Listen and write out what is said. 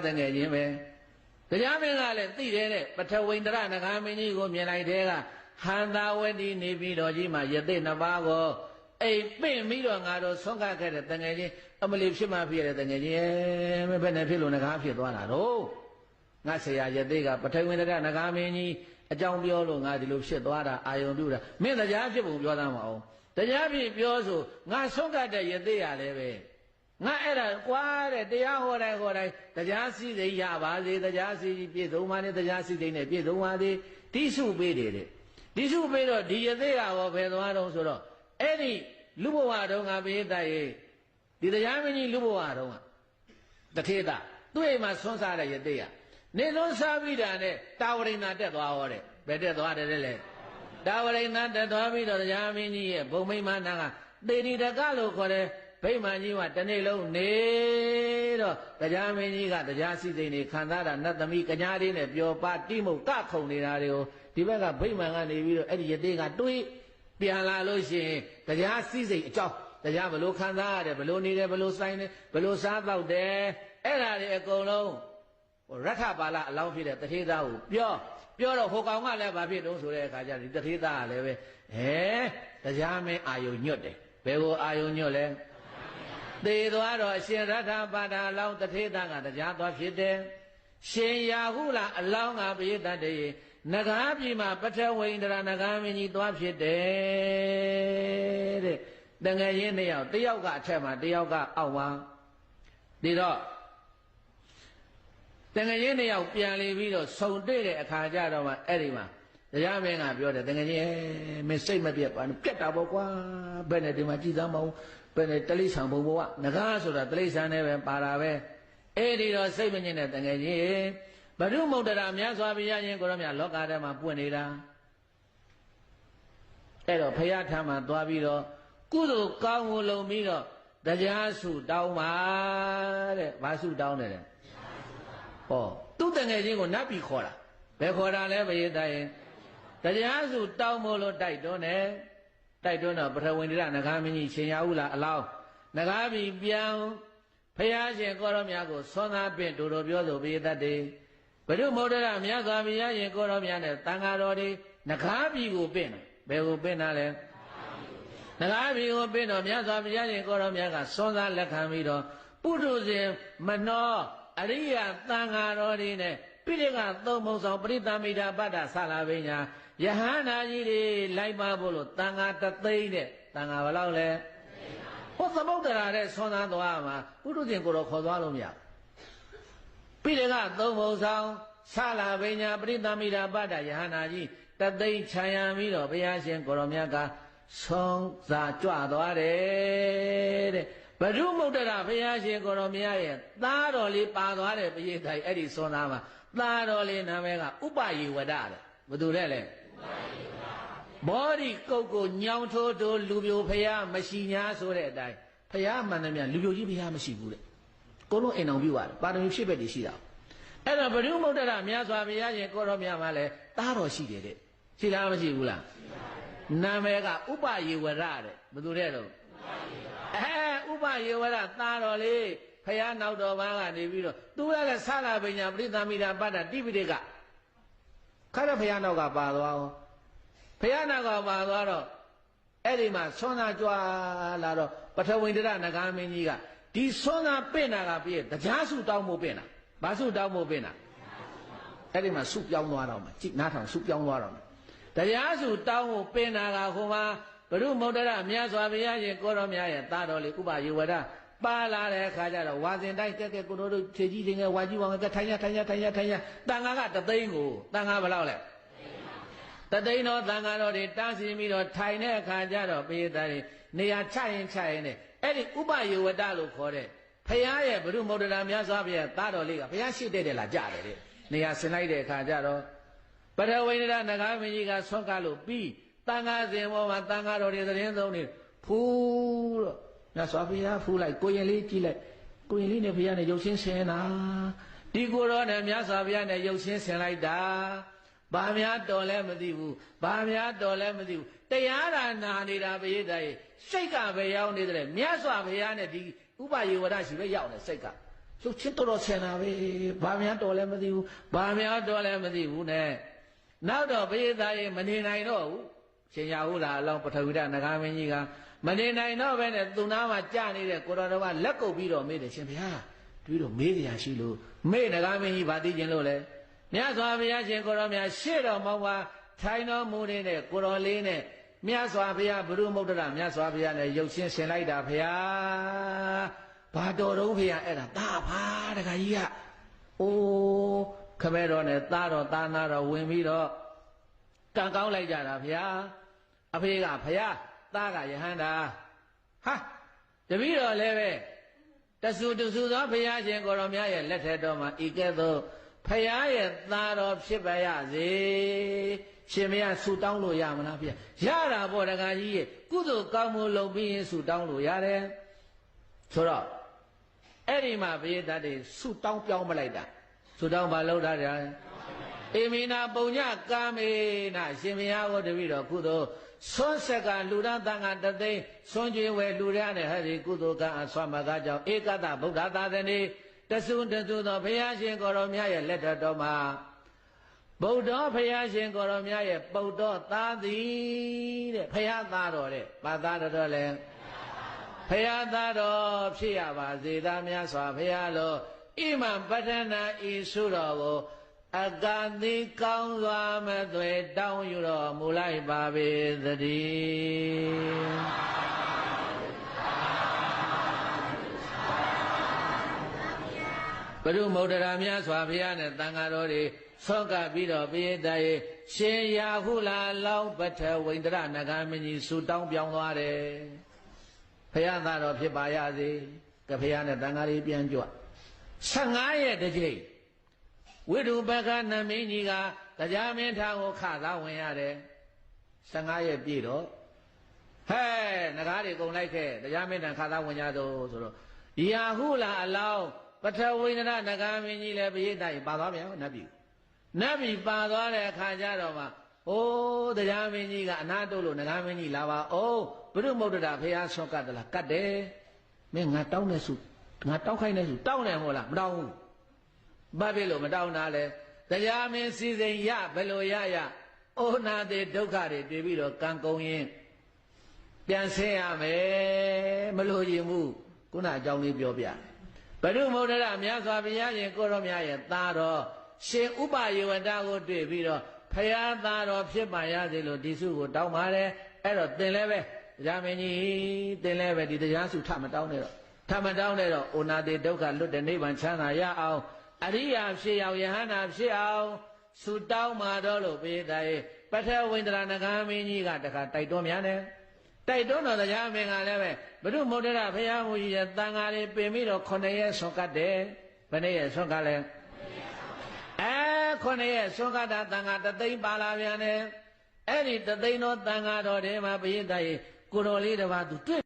တဲ့ငယ်ချင်းပဲတရားမင်းကလည်းသိတယ်တဲ့ပထဝီန္ဒရနဂါမင်းကြီးကိုမြင်လိုက်တဲ့ကဟန္တာဝတိနေပြီးတော်ကြီးမှာယသိနှစ်ပါးကိုအိမ်ပင့်ပြီးတော့ငါတို့ဆုံးခခဲ့တဲ့တငယ်ချင်းအမလီဖြစ်မှဖြစ်ရတဲ့တငယ်ချင်းဘယ်နဲ့ဖြစ်လို့နဂါဖြစ်သွားတာတော့ငါဆရာယသိကပထဝီန္ဒရနဂါမင်းကြီးအကြောင်းပြောလို့ငါဒီလိုဖြစ်သွားတာအာယုံပြုတာမင်းတရားဖြစ်ပုံပြောသားမအောင်တရားဖြစ်ပြောဆိုငါဆုံးခတဲ့ယသိရလည်းပဲငါအဲ့ဒါကွာတဲ့တရားဟောတိုင်းတရားစီစိတ်ရပါစေတရားစီပြည့်စုံပါနဲ့တရားစီစိတ်နဲ့ပြည့်စုံပါစေတိစုပေးတယ်တဲ့တိစုပေးတော့ဒီယသိကဟောဘယ်သွားတော့ဆိုတော့အဲ့ဒီလူဘဝတုန်းကပိဋကရဲ့ဒီတရားမင်းကြီးလူဘဝတုန်းကတထေတာသူ့အိမ်မှာဆွမ်းစားတဲ့ယသိကနေလုံးစားပြီးတာနဲ့တာဝရိဏတက်သွားဟောတဲ့ဘယ်တက်သွားတယ်လဲတာဝရိဏတက်သွားပြီးတော့တရားမင်းကြီးရဲ့ဘုံမိမနာကသေရီတကလို့ခေါ်တယ်ဗိမာန်ကြီးကတနေ့လုံးနေတော့တရားမင်းကြီးကတရားစီစိန်နေခံစားတာနတ်သမီးကညာလေးနဲ့ပျော်ပါတိမုတ်ကခုံနေတာတွေကိုဒီဘက်ကဗိမာန်ကနေပြီးတော့အဲ့ဒီယသိကတွေးပြန်လာလို့ရှိရင်တရားစီစိန်အကြောင်းတရားဘလို့ခံစားရတယ်ဘလို့နေတယ်ဘလို့ဆိုင်တယ်ဘလို့စားတော့တယ်အဲ့ဒါတွေအကုန်လုံးရထပါဠအလောင်းဖြစ်တဲ့တထေသားကိုပြောတော့ဟိုကောင်ကလည်းဘာဖြစ်တုံးဆိုတဲ့အခါကျဒီတထေသားကလည်းပဲတရားမင်းအာယုံညွတ်တယ်ဘယ်ကိုအာယုံညွတ်လဲသေသွားတော့အရှင်ရထပါဒအလောင်းတထေသားကတရားသွားဖြစ်တယ်ရှင်ရာဟုလာအလောင်းကပိဋကတည်းနဂါပြည်မှာပထဝီန္ဒရာနဂါမင်းကြီးသွားဖြစ်တယ်တဲ့တငယ်ချင်းနှစ်ယောက်တယောက်ကအထက်မှာတယောက်ကအောက်မှာဒီတော့တငယ်ချင်းနှစ်ယောက်ပြန်လေပြီးတော့ဆုံတွေ့တဲ့အခါကျတော့မှအဲ့ဒီမှာတရားမင်းကပြောတယ်တကယ်ကြီးမင်းစိတ်မပြတ်ပါနဲ့ပြတ်တာပေါ့ကွာဘယ်နဲ့ဒီမှာကြည်သားမအောင်ဘယ်နဲ့တလိษံဘုံဘဝငကားဆိုတာတလိษံနဲ့ပဲပါတာပဲအဲ့ဒီတော့စိတ်မငြင်းတဲ့တကယ်ကြီးဘဒုမုဒ္ဒရာမြတ်စွာဘုရားရှင်ကိုရောမြတ်လောကထဲမှာပွင့်နေတာအဲ့တော့ဘုရားထံမှာသွားပြီးတော့ကုသိုလ်ကောင်းမှုလုပ်ပြီးတော့တရားစုတောင်းပါတဲ့ဘာစုတောင်းတယ်လဲဟောသူ့တကယ်ချင်းကိုနတ်ပြည်ခေါ်တာဘယ်ခေါ်တာလဲဘယင်တိုင်းတရားစုတောင်းမို့လို့တိုက်တွန်းတယ်တိုက်တွန်းတော့ပထဝီန္ဒရနဂါမင်းကြီးရှင်ရဟုလာအလောင်းနဂါပြည်ပြန်ဖရာရှင်ကိုရောမြတ်ကိုသွန်သားပင့်တို့တော်ပြောဆိုပေးတတ်တယ်ဘုရုမုဒ္ဒရာမြတ်စွာဘုရားရှင်ကိုရောမြတ်နဲ့တန်ဃာတော်တွေနဂါပြည်ကိုပင့်တယ်ဘယ်ကိုပင့်တာလဲနဂါပြည်ကိုပင့်တော့မြတ်စွာဘုရားရှင်ကိုရောမြတ်ကသွန်သားလက်ခံပြီးတော့ပုထုဇဉ်မနောအရိယတန်ဃာတော်တွေနဲ့ပိဋကသုံးပုံဆောင်ပရိသမိတာပတ္တဆလာပညာယဟန္တာကြီးတွေလိုက်ပါဖို့လို့တန်ဃာတသိန်းနဲ့တန်ဃာဘယ်လောက်လဲဟောသမုဒ္ဒရာတဲ့ဆွမ်းသားသွားမှာပုထုဇဉ်ကိုတော့ခေါ်သွားလို့မရပိဋကသုံးပုံဆောင်ဆလာပညာပရိသမိတာပတ္တယဟန္တာကြီးတသိန်းခြံရံပြီးတော့ဘုရားရှင်ကိုရောမြတ်ကဆုံးစာကြွသွားတယ်တဲ့ဘဒုမုဒ္ဒရာဘုရားရှင်ကိုရောမြတ်ရဲ့သားတော်လေးပါသွားတယ်ပိဋကအဲ့ဒီဆွမ်းသားမှာသားတော်လေးနာမည်ကဥပယေဝဒတဲ့ဘယ်သူလဲဘောဓိကုတ်ကိုညောင်ထိုးထိုးလူပြိုဖျားမရှိ냐ဆိုတဲ့အတိုင်းဖျားမှန်တယ်များလူပြိုကြီးဖျားမရှိဘူးတဲ့ကိုလုံးအိမ်အောင်ပြုရတယ်ပါရမီဖြစ်ပဲတည်ရှိတာအဲ့တော့ဘဒုမုဒ္ဒရာမြတ်စွာဘုရားရှင်ကိုရောမြတ်မှာလဲသားတော်ရှိတယ်တဲ့ရှိလားမရှိဘူးလားနာမည်ကဥပယေဝဒတဲ့ဘယ်သူတဲ့တော့ဥပယေဝဒသားတော်လေးဖယားနောက်တော်ဘာကနေပြီးတော့သူရတဲ့ဆလာပညာပရိသမီတာပတ္တတိပိဋကခါရဖယားနောက်ကပါသွားအောင်ဖယားနောက်ကပါသွားတော့အဲ့ဒီမှာဆွမ်းသာကြွားလာတော့ပထဝီန္ဒရနဂါမင်းကြီးကဒီဆွမ်းသာပင့်တာကပြည့်တရားစုတောင်းဖို့ပင့်တာဘာစုတောင်းဖို့ပင့်တာအဲ့ဒီမှာစုပြောင်းသွားတော့မှာကြည့်နားထောင်စုပြောင်းသွားတော့မှာတရားစုတောင်းဖို့ပင့်တာကဟိုမှာဘုရုမုဒ္ဒရာမြတ်စွာဘုရားရှင်ကိုရောမြတ်ရဲ့သားတော်လေးဥပယေဝဒပါလာတဲ့အခါကျတော့ဝါစဉ်တိုင်းကဲကိုတို့ခြေကြီးငယ်ဝါကြီးဝါငယ်ထိုင်ရတန်ဃာကတသိန်းကိုတန်ဃာဘယ်လောက်လဲတသိန်းတော့တန်ဃာတော်တွေတားစီပြီးတော့ထိုင်တဲ့အခါကျတော့ပိဋကတွေနေရာချရင်နဲ့အဲ့ဒီဥပယေဝဒလို့ခေါ်တဲ့ဖရာရဲ့ဘုရုမုဒ္ဒရာမြတ်စွာဘုရားသားတော်လေးကဘုရားရှိတဲ့လားကြားတယ်တဲ့နေရာဆင်လိုက်တဲ့အခါကျတော့ပထဝီန္ဒရနဂါမင်းကြီးကဆွမ်းကားလို့ပြီးတန်ဃာစဉ်ပေါ်မှာတန်ဃာတော်တွေသတင်းသုံးနေဖူးတော့မြတ်စွာဘုရားဖူးလိုက်ကိုရင်လေးကြည့်လိုက်ကိုရင်လေးနဲ့ဘုရားနဲ့ရုပ်ချင်းဆင်တာဒီကိုရောနဲ့မြတ်စွာဘုရားနဲ့ရုပ်ချင်းဆင်လိုက်တာဘာများတော်လဲမသိဘူးဘာများတော်လဲမသိဘူးတရားဓာနာနေတာပိဋကရဲ့စိတ်ကပဲရောက်နေတယ်မြတ်စွာဘုရားနဲ့ဒီဥပယေဝဒရှိပဲရောက်နေစိတ်က လှုပ်ချင်းတော်ဆင်တာပဲဘာများတော်လဲမသိဘူးဘာများတော်လဲမသိဘူးနဲ့နောက်တော့ဘိသားရေမနေနိုင်တော့ဘူးရှင်ရဟုလားအလောင်းပထဝီဒနဂါမင်းကြီးကမနေနိုင်တော့ပဲနဲ့သူနာမှာကြာနေတဲ့ကိုတော်တော်ကလက်ကုပ်ပြီးတော့မေးတယ်ရှင်ဘုရားတွေးတော့မေးကြရရှိလို့မေးနဂါမင်းကြီးဗာသိကျင်လို့လဲမြတ်စွာဘုရားရှင်ကိုတော်များရှေ့တော်မောင်းပါထိုင်တော်မူနေတဲ့ကိုတော်လေးနဲ့မြတ်စွာဘုရားဘုရုမုဒ္ဒရာမြတ်စွာဘုရားနဲ့ရုပ်ရှင်ဆင်လိုက်တာဘုရားဘာတော်တော့ဘုရားအဲ့ဒါတာပါတခါကြီးကအိုးခမဲတော်နဲ့သားတော်သားနာတော်ဝင်ပြီးတော့ကံကောင်းလိုက်ကြတာဘုရားအဖေကဘုရားသားကယဟန္တာဟာတပည့်တော်လည်းပဲတဆူတဆူသောဘုရားရှင်ကိုတော်များရဲ့လက်ထက်တော်မှာဤကဲ့သို့ဘုရားရဲ့သားတော်ဖြစ်ပါရစေရှင်မရဆူတောင်းလို့ရမလားဘုရားရတာပေါ့တခါကြီးရဲ့ကုသိုလ်ကောင်းမှုလုပ်ပြီးရင်ဆူတောင်းလို့ရတယ်ဆိုတော့အဲ့ဒီမှာဘုရားတတ်တွေဆူတောင်းပြောင်းမလိုက်တာဆူတောင်းမလုပ်တာတယ်အေမီနာပုံညကာမေနာရှင်မရဟောတပည့်တော်ကုသိုလ်ဆွမ်းဆက်ကလူရန်တန်ခါတသိန်းဆွမ်းကျွေးဝဲလူရန်နဲ့ဟဲ့ဒီကုသိုလ်ကအဆွမ်းမသားကြောင့်ဧကတဗုဒ္ဓသာသနေတဆူတဆူသောဘုရားရှင်ကိုတော်မြတ်ရဲ့လက်တော်မှာဗုဒ္ဓဘုရားရှင်ကိုတော်မြတ်ရဲ့ပုဒ်တော်သားသည်တဲ့ဘုရားသားတော်တဲ့ဘာသားတော်လဲဘုရားသားတော်ဖြစ်ရပါစေသာမြတ်စွာဘုရားလိုဣမံပဋ္ဌနာဤစုတော်ကိုအကာတိကောင်းစွာမသွေတောင်းယူတော်မူလိုက်ပါပေသတည်းဘုရုမုဒ္ဒရာမြတ်စွာဘုရားနဲ့တန်ဃာတော်တွေဆောကပြီးတော့ပိယတရေရှင်ရာဟုလာလောင်းပထဝိန္ဒရနဂါမင်းကြီးဆူတောင်းပြောင်းသွားတယ်ဘုရားသားတော်ဖြစ်ပါရစေကဘုရားနဲ့တန်ဃာတွေပြန်ကြွ15ရက်တစ်ကြိမ်ဝိတုပကနမင်းကြီးကတရားမင်းထားကိုခသားဝင်ရတယ်15ရက်ပြည့်တော့ဟဲ့နဂါးတွေကုန်လိုက်ခဲ့တရားမင်းထံခသားဝင်ကြတော့ဆိုတော့ရာဟုလာအလောင်းပထဝိန္ဒရနဂါမင်းကြီးလည်းပိယတိုင်ပါသွားပြန်နတ်ပြည်ပါသွားတဲ့အခါကျတော့မှအိုးတရားမင်းကြီးကအနာတုတ်လို့နဂါမင်းကြီးလာပါအောင်ဘုရုမုဒ္ဒရာဘုရားဆောကတ်တလားကတ်တယ်မင်းငါတောင်းတဲ့စုငါတောင်းခိုင်းတဲ့စုတောင်းတယ်မဟုတ်လားမတောင်းဘူးဘာဖြစ်လို့မတောင်းတာလဲတရားမင်းစီစဉ်ရဘယ်လိုရအိုနာတိဒုက္ခတွေတွေ့ပြီးတော့ကံကုန်ရင်ပြန်ဆင်းရမယ်မလို့ရင်မှုခုနအကြောင်းလေးပြောပြဘုရုမုဒ္ဒရာမြတ်စွာဘုရားရှင်ကိုရောမြတ်ရဲ့သားတော်ရှင်ဥပယေဝတကိုတွေ့ပြီးတော့ဖယားသားတော်ဖြစ်ပါရစေလို့ဒီစုကိုတောင်းပါတယ်အဲ့တော့သင်လည်းပဲတရားမင်းကြီးသင်လည်းပဲဒီတရားစုထမတောင်းနဲ့တော့ထမတောင်းနဲ့တော့ဩနာတိဒုက္ခလွတ်တဲ့နိဗ္ဗာန်ချမ်းသာရအောင်အရိယာဖြစ်အောင်ယဟန္တာဖြစ်အောင်စုတောင်းမှာတော့လို့ပြေးတယ်ပထဝိန္ဒရာနဂါမင်းကြီးကတခါတိုက်တွန်းမြန်တယ်တိုက်တွန်းတော့တရားမင်းကလည်းပဲဘုရုမုဒ္ဒရာဘုရားမူကြီးရဲ့တန်ဃာတွေပင်ပြီးတော့9ရက်ဆွန်ကတ်တယ်ဘယ်နှစ်ရက်ဆွန်ကတ်လဲ9ရက်ဆွန်ကတ်တာတန်ဃာတသိန်းပါလာပြန်တယ်အဲ့ဒီတသိန်းသောတန်ဃာတော်တွေမှာပိယတရေကိုတော်လေးတစ်ပါးသူတွေ့